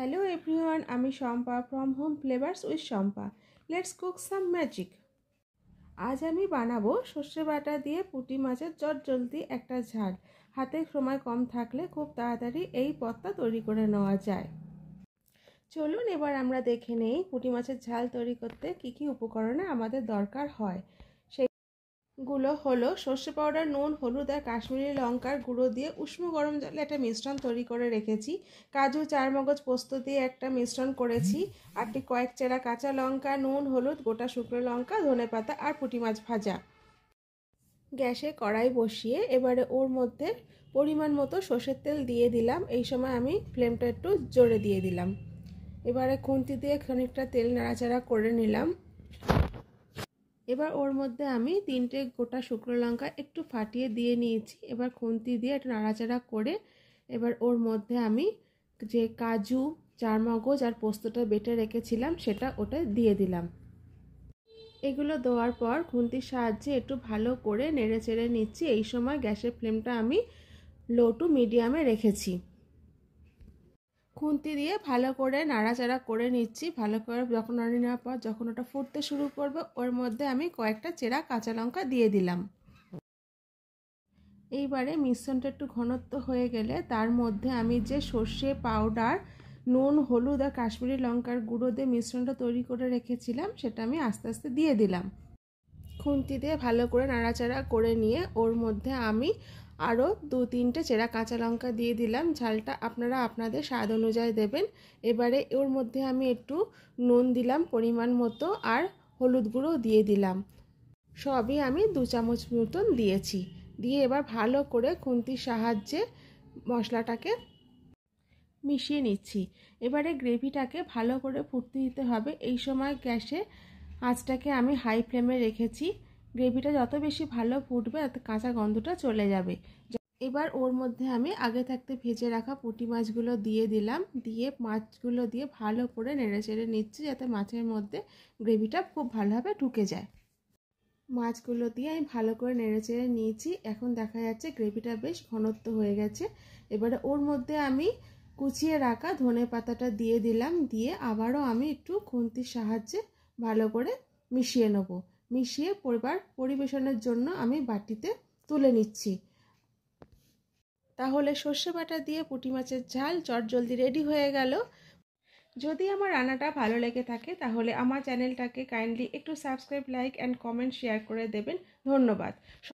Hello everyone, আমি Shampa from Home Flavors with Shampa. Let's cook some magic. আজ আমি বানাবো সর্ষে বাটা দিয়ে পুঁটি মাছের চটজলদি একটা ঝাল। হাতে সময় কম থাকলে খুব তাড়াতাড়ি এই পদটা তৈরি করে নেওয়া যায়। চলুন এবার আমরা দেখে নেই পুঁটি মাছের ঝাল তৈরি করতে কি কি উপকরণে আমাদের দরকার হয়। গুলো হলো সর্ষে পাউডার, নুন, হলুদ আর কাশ্মীরি লঙ্কার গুঁড়ো দিয়ে উষ্ণ গরম জলে একটা মিশ্রণ তৈরি করে রেখেছি। কাজু, চারমগজ, পোস্ত দিয়ে একটা মিশ্রণ করেছি। আর কয়েক চেরা কাঁচা লঙ্কা, নুন, হলুদ, গোটা শুকনো লঙ্কা, ধনেপাতা আর পুঁটি মাছ ভাজা। গ্যাসে কড়াই বসিয়ে এবারে ওর মধ্যে পরিমাণ মতো সর্ষের তেল দিয়ে দিলাম। এই সময় আমি ফ্লেমটা একটু জোরে দিয়ে দিলাম। এবারে খুন্তি দিয়ে খানিকটা তেল নাড়াচাড়া করে নিলাম। এবার ওর মধ্যে আমি 3টে গোটা শুকনো লঙ্কা একটু ফাটিয়ে দিয়ে নিয়েছি। এবার খুন্তি দিয়ে একটু নাড়াচাড়া করে এবার ওর মধ্যে আমি যে কাজু, চারমগজ আর পোস্তটা বেটে রেখেছিলাম ওটা দিয়ে দিলাম। এগুলো দেওয়ার পর খুন্তির সাহায্যে একটু ভালো করে নেড়ে চেড়ে নিচ্ছি। এই সময় গ্যাসের ফ্লেমটা আমি লো টু মিডিয়ামে রেখেছি। খুন্তি দিয়ে ভালো করে নাড়াচাড়া করে নিচ্ছি। ভালো করে যখন নাড়িয়ে নেওয়ার পর যখন ওটা ফুটতে শুরু করবে ওর মধ্যে আমি কয়েকটা চেরা কাঁচা লঙ্কা দিয়ে দিলাম। এইবারে মিশ্রণটা একটু ঘনত্ব হয়ে গেলে তার মধ্যে আমি যে সর্ষে পাউডার, নুন, হলুদ আর কাশ্মীরি লঙ্কার গুঁড়ো দিয়ে মিশ্রণটা তৈরি করে রেখেছিলাম সেটা আমি আস্তে আস্তে দিয়ে দিলাম। খুন্তি দিয়ে ভালো করে নাড়াচাড়া করে নিয়ে ওর মধ্যে আমি আরও 2-3টে চেরা কাঁচা লঙ্কা দিয়ে দিলাম। ঝালটা আপনারা আপনাদের স্বাদ অনুযায়ী দেবেন। এবারে ওর মধ্যে আমি একটু নুন দিলাম পরিমাণ মতো আর হলুদ গুঁড়ো দিয়ে দিলাম। সবই আমি 2 চামচ মতন দিয়েছি। দিয়ে এবার ভালো করে খুন্তির সাহায্যে মশলাটাকে মিশিয়ে নিচ্ছি। এবারে গ্রেভিটাকে ভালো করে ফুটতে দিতে হবে। এই সময় গ্যাসে আঁচটাকে আমি হাই ফ্লেমে রেখেছি। গ্রেভিটা যত বেশি ভালো ফুটবে তত কাঁচা গন্ধটা চলে যাবে। এবার ওর মধ্যে আমি আগে থাকতে ভেজে রাখা পুঁটি মাছগুলো দিয়ে দিলাম। দিয়ে মাছগুলো দিয়ে ভালো করে নেড়ে চেড়ে নিচ্ছি যাতে মাছের মধ্যে গ্রেভিটা খুব ভালোভাবে ঢুকে যায়। মাছগুলো দিয়ে আমি ভালো করে নেড়ে চেড়ে নিয়েছি। এখন দেখা যাচ্ছে গ্রেভিটা বেশ ঘনত্ব হয়ে গেছে। এবারে ওর মধ্যে আমি কুচিয়ে রাখা ধনেপাতাটা দিয়ে দিলাম। দিয়ে আবারও আমি একটু খুন্তির সাহায্যে ভালো করে মিশিয়ে নেব। মিশিয়ে পরিবেশনের জন্য আমি বাটিতে তুলে নিচ্ছি। তাহলে সর্ষে বাটা দিয়ে পুঁটি মাছের ঝাল চটজলদি রেডি হয়ে গেল। যদি আমার রান্নাটা ভালো লেগে থাকে তাহলে আমার চ্যানেলটাকে কাইন্ডলি একটু subscribe, like and comment share করে দেবেন। ধন্যবাদ।